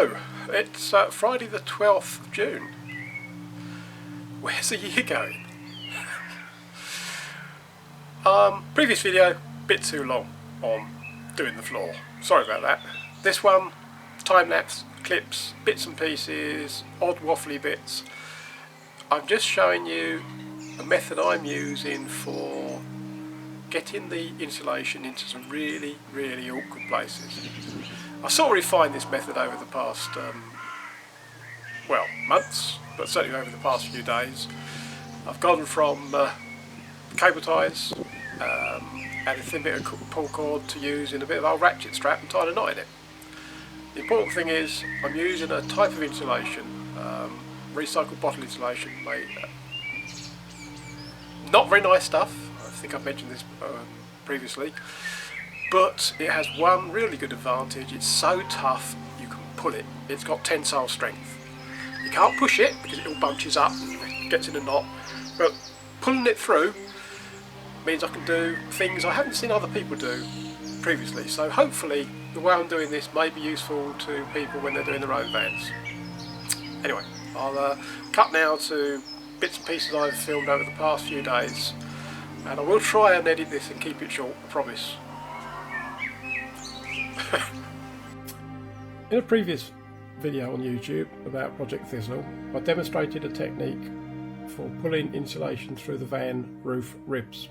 Hello, it's Friday the 12th of June. Where's the year going? Previous video, bit too long on doing the floor. Sorry about that. This one, time-lapse, clips, bits and pieces, odd waffly bits. I'm just showing you a method I'm using for getting the insulation into some really awkward places. I sort of refined this method over the past, well, months, but certainly over the past few days. I've gone from cable ties, added a thin bit of pull cord to use in a bit of old ratchet strap and tied a knot in it. The important thing is I'm using a type of insulation, recycled bottle insulation, made not very nice stuff. I think I've mentioned this previously, but it has one really good advantage. It's so tough you can pull it. It's got tensile strength. You can't push it because it all bunches up and gets in a knot, but pulling it through means I can do things I haven't seen other people do previously. So hopefully the way I'm doing this may be useful to people when they're doing their own vans. Anyway, I'll cut now to bits and pieces I've filmed over the past few days, and I will try and edit this and keep it short, I promise. In a previous video on YouTube about Project Thistle, I demonstrated a technique for pulling insulation through the van roof ribs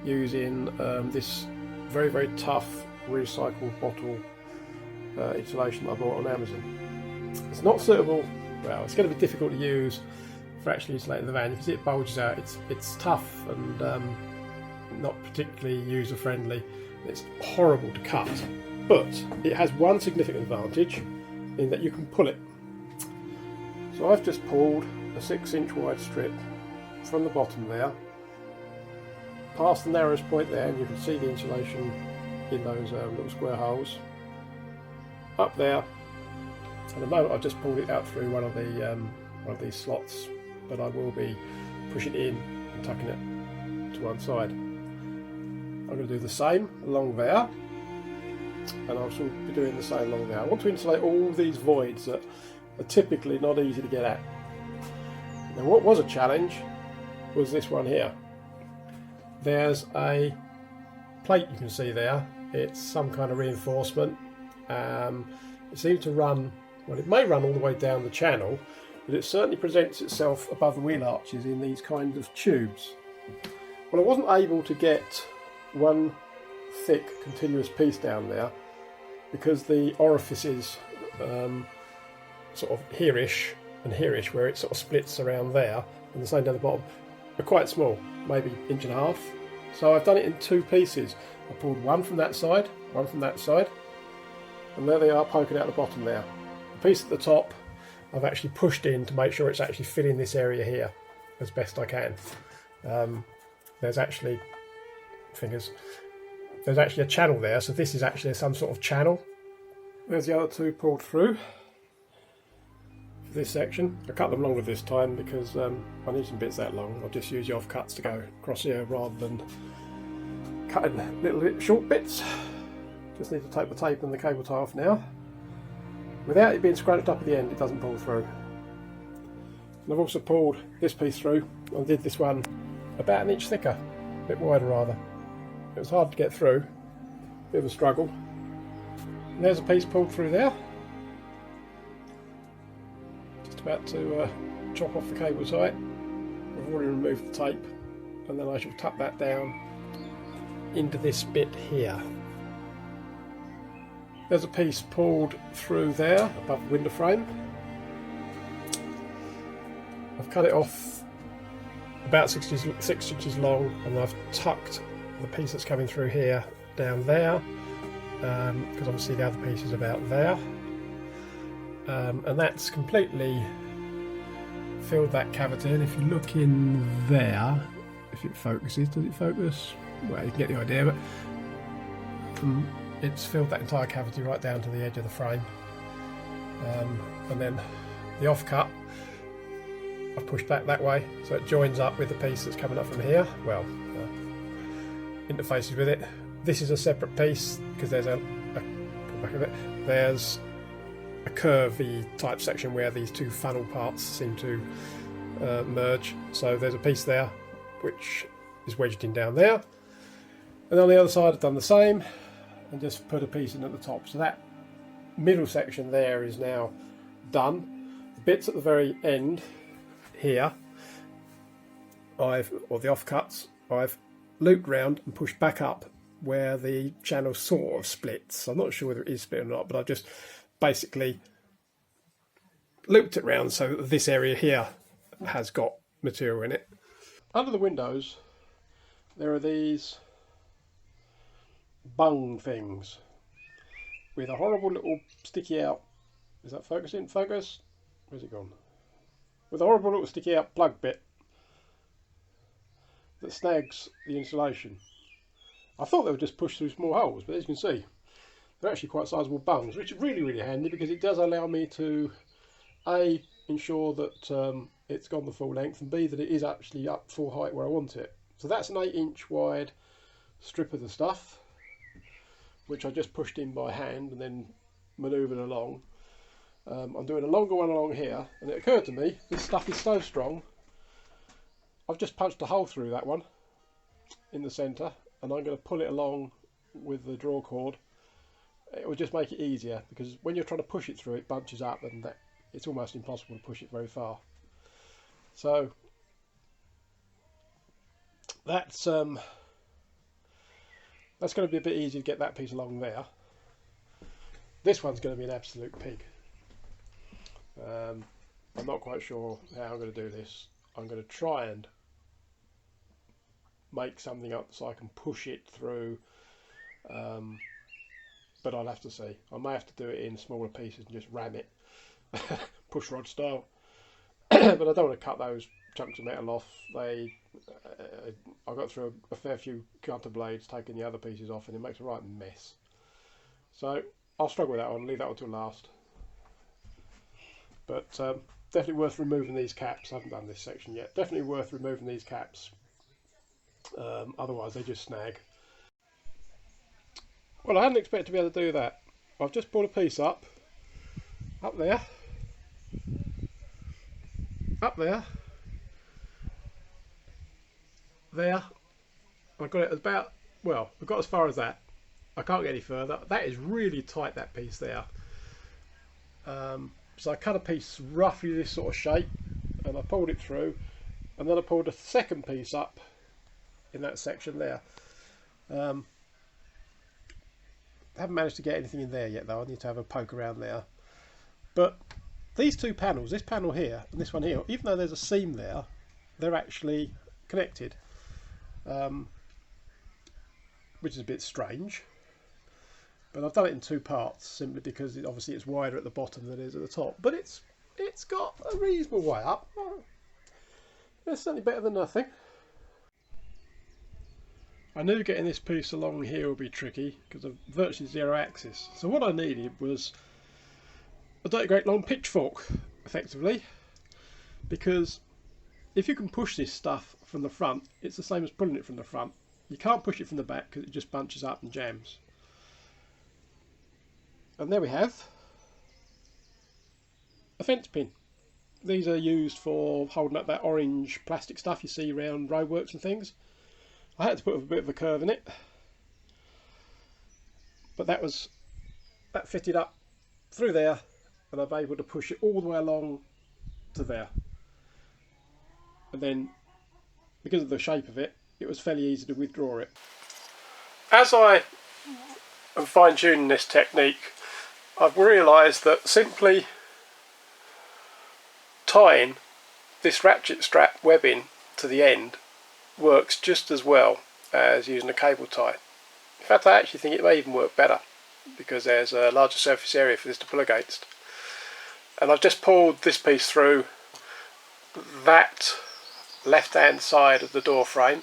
using this very tough recycled bottle insulation that I bought on Amazon. It's not suitable, well, it's going to be difficult to use for actually insulating the van. You can see it bulges out. It's tough and not particularly user friendly. It's horrible to cut, but it has one significant advantage in that you can pull it. So I've just pulled a 6-inch wide strip from the bottom there, past the narrowest point there, and you can see the insulation in those little square holes up there. At the moment I've just pulled it out through one of these slots, but I will be pushing it in and tucking it to one side. I'm going to do the same along there, and I'll also be doing the same along there. I want to insulate all these voids that are typically not easy to get at. Now what was a challenge was this one here. There's a plate you can see there. It's some kind of reinforcement. It seems to run, well, it may run all the way down the channel, but it certainly presents itself above the wheel arches in these kinds of tubes. Well, I wasn't able to get one thick continuous piece down there because the orifices sort of here-ish and here-ish, where it sort of splits around there and the same down the bottom, are quite small, maybe 1.5 inches. So I've done it in two pieces. I pulled one from that side, one from that side, and there they are poking out the bottom there. The piece at the top I've actually pushed in to make sure it's actually filling this area here as best I can. There's actually there's actually a channel there, so this is actually some sort of channel. There's the other two pulled through for this section. I cut them longer this time because I need some bits that long. I'll just use the offcuts to go across here rather than cutting little short bits. Just need to take the tape and the cable tie off now. Without it being scrunched up at the end, it doesn't pull through. And I've also pulled this piece through and did this one about 1 inch thicker, a bit wider rather. It was hard to get through, bit of a struggle. And there's a piece pulled through there. Just about to chop off the cable tie. I've already removed the tape, and then I shall tuck that down into this bit here. There's a piece pulled through there above the window frame. I've cut it off about 6 inches long, and I've tucked the piece that's coming through here down there, because obviously the other piece is about there, and that's completely filled that cavity. And if you look in there, if it focuses, does it focus? Well, you can get the idea, but it's filled that entire cavity right down to the edge of the frame. And then the offcut, I've pushed that way, so it joins up with the piece that's coming up from here. Well, interfaces with it. This is a separate piece because there's a pull back of it. There's a curvy type section where these two funnel parts seem to merge. So there's a piece there which is wedged in down there, and on the other side I've done the same and just put a piece in at the top. So that middle section there is now done. The bits at the very end here, or the offcuts, I've looped round and pushed back up where the channel sort of splits. I'm not sure whether it is split or not, but I've just basically looped it round so that this area here has got material in it. Under the windows there are these bung things with a horrible little sticky out, is that focusing? Focus? Where's it gone? With a horrible little sticky out plug bit that snags the insulation. I thought they would just push through small holes, but as you can see they're actually quite sizable bungs, which is really handy because it does allow me to A, ensure that it's gone the full length, and B, that it is actually up full height where I want it. So that's an 8-inch wide strip of the stuff, which I just pushed in by hand and then manoeuvred along. I'm doing a longer one along here, and it occurred to me this stuff is so strong I've just punched a hole through that one in the centre, and I'm going to pull it along with the draw cord. It will just make it easier, because when you're trying to push it through it bunches up and it's almost impossible to push it very far. So that's going to be a bit easier to get that piece along there. This one's going to be an absolute pig. I'm not quite sure how I'm going to do this. I'm going to try and make something up so I can push it through, but I'll have to see. I may have to do it in smaller pieces and just ram it push rod style. But I don't want to cut those chunks of metal off. I got through a fair few cutter blades taking the other pieces off, and it makes a right mess. So I'll struggle with that one, leave that one till last. But definitely worth removing these caps. I haven't done this section yet. Definitely worth removing these caps. Otherwise they just snag. Well, I hadn't expected to be able to do that. I've just pulled a piece up there, there. I've got it about, well, I've got as far as that. I can't get any further. That is really tight, that piece there. So I cut a piece roughly this sort of shape, and I pulled it through, and then I pulled a second piece up in that section there. I haven't managed to get anything in there yet though. I need to have a poke around there. But these two panels, this panel here and this one here, even though there's a seam there, they're actually connected, which is a bit strange. But I've done it in two parts simply because obviously it's wider at the bottom than it is at the top. But it's got a reasonable way up. It's certainly better than nothing. I knew getting this piece along here would be tricky because of virtually zero axis. So what I needed was a dirty great long pitchfork, effectively, because if you can push this stuff from the front, it's the same as pulling it from the front. You can't push it from the back because it just bunches up and jams. And there we have a fence pin. These are used for holding up that orange plastic stuff you see around roadworks and things. I had to put a bit of a curve in it, but that fitted up through there, and I'm able to push it all the way along to there. And then, because of the shape of it, it was fairly easy to withdraw it. As I am fine-tuning this technique, I've realised that simply tying this ratchet strap webbing to the end works just as well as using a cable tie. In fact, I actually think it may even work better because there's a larger surface area for this to pull against. And I've just pulled this piece through that left hand side of the door frame.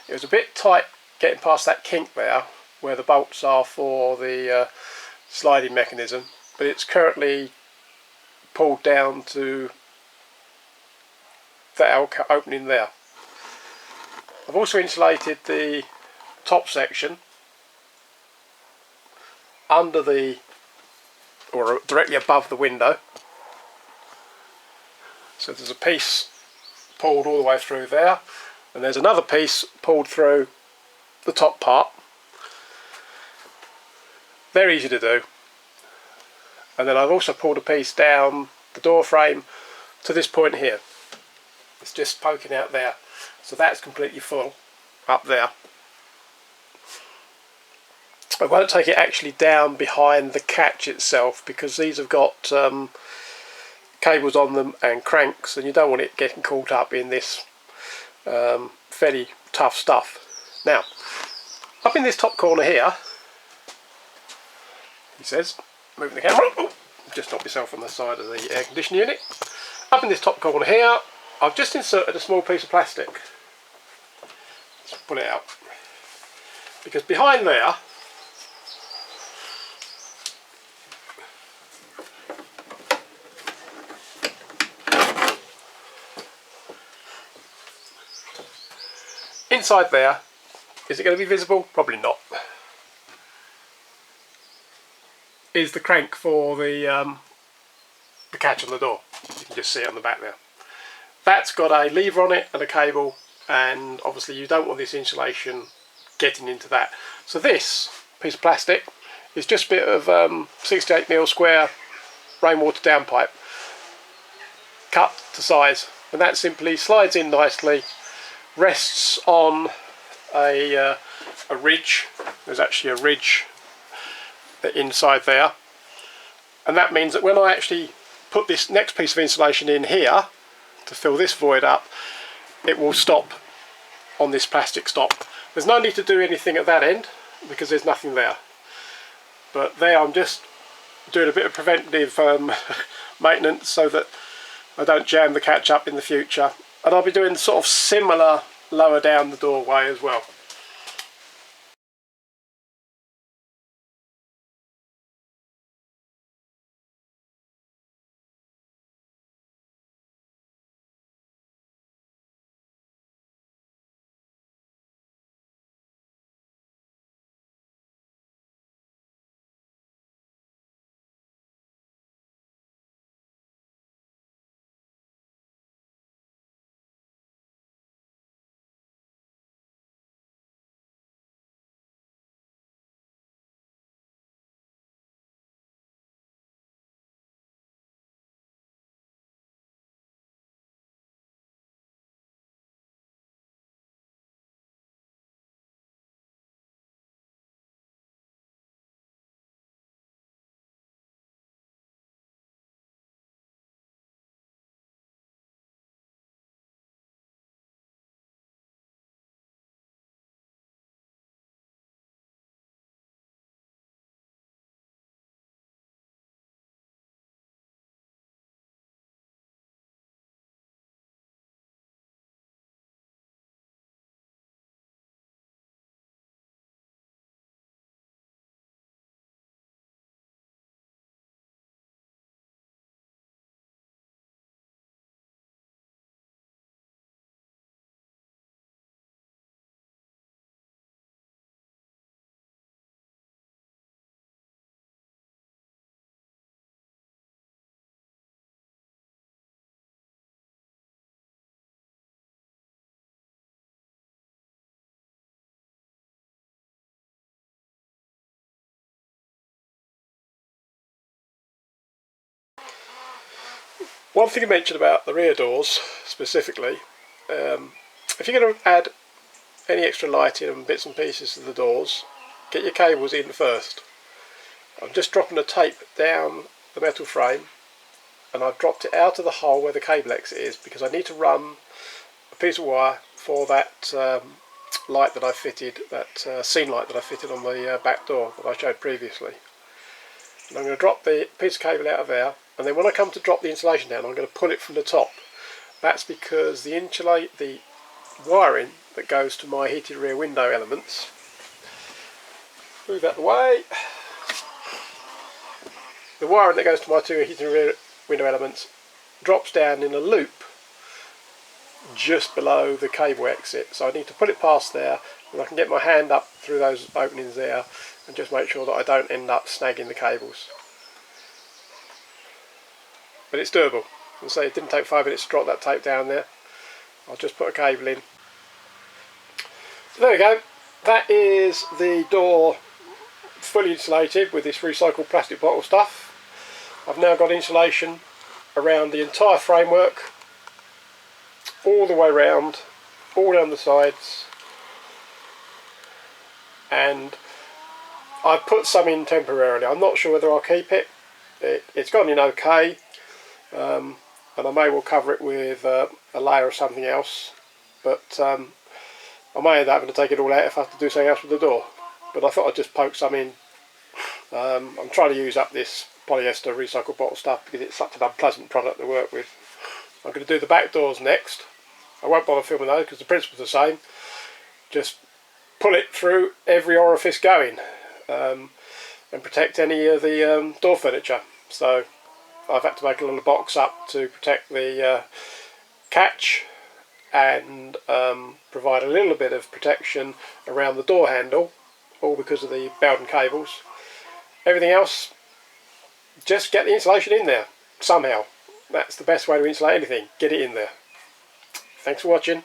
It was a bit tight getting past that kink there where the bolts are for the sliding mechanism, but it's currently pulled down to that opening there. I've also insulated the top section under the or directly above the window. So there's a piece pulled all the way through there, and there's another piece pulled through the top part. Very easy to do. And then I've also pulled a piece down the door frame to this point here. It's just poking out there, so that's completely full up there. I won't take it actually down behind the catch itself, because these have got cables on them and cranks, and you don't want it getting caught up in this fairly tough stuff. Now, up in this top corner here, he says, moving the camera, oh, just knocked myself on the side of the air conditioning unit. Up in this top corner here, I've just inserted a small piece of plastic. Let's pull it out. Because behind there, inside there, is it going to be visible? Probably not. Is the crank for the catch on the door. You can just see it on the back there. That's got a lever on it and a cable, and obviously you don't want this insulation getting into that. So this piece of plastic is just a bit of 68mm square rainwater downpipe cut to size, and that simply slides in nicely, rests on a ridge. There's actually a ridge inside there, and that means that when I actually put this next piece of insulation in here to fill this void up, it will stop on this plastic stop. There's no need to do anything at that end because there's nothing there, but there I'm just doing a bit of preventive maintenance so that I don't jam the catch up in the future, and I'll be doing sort of similar lower down the doorway as well. One thing to mention about the rear doors specifically, if you're going to add any extra lighting and bits and pieces to the doors, get your cables in first. I'm just dropping a tape down the metal frame, and I've dropped it out of the hole where the cable exit is, because I need to run a piece of wire for that light that I fitted, that scene light that I fitted on the back door that I showed previously. And I'm going to drop the piece of cable out of there, and then when I come to drop the insulation down, I'm going to pull it from the top. That's because the wiring that goes to my heated rear window elements, move out the way, the wiring that goes to my two heated rear window elements drops down in a loop just below the cable exit, so I need to put it past there, and I can get my hand up through those openings there and just make sure that I don't end up snagging the cables. but it's doable. And so it didn't take 5 minutes to drop that tape down there. I'll just put a cable in. So there we go. That is the door fully insulated with this recycled plastic bottle stuff. I've now got insulation around the entire framework, all the way around, all down the sides, and I've put some in temporarily. I'm not sure whether I'll keep it. It's gone in okay, and I may well cover it with a layer of something else, but I may end up having to take it all out if I have to do something else with the door. But I thought I'd just poke some in. I'm trying to use up this polyester recycled bottle stuff because it's such an unpleasant product to work with. I'm going to do the back doors next. I won't bother filming those because the principle's the same. Just pull it through every orifice going, and protect any of the door furniture. So I've had to make a little box up to protect the catch, and provide a little bit of protection around the door handle, all because of the Bowden cables. Everything else, just get the insulation in there somehow. That's the best way to insulate anything, get it in there. Thanks for watching.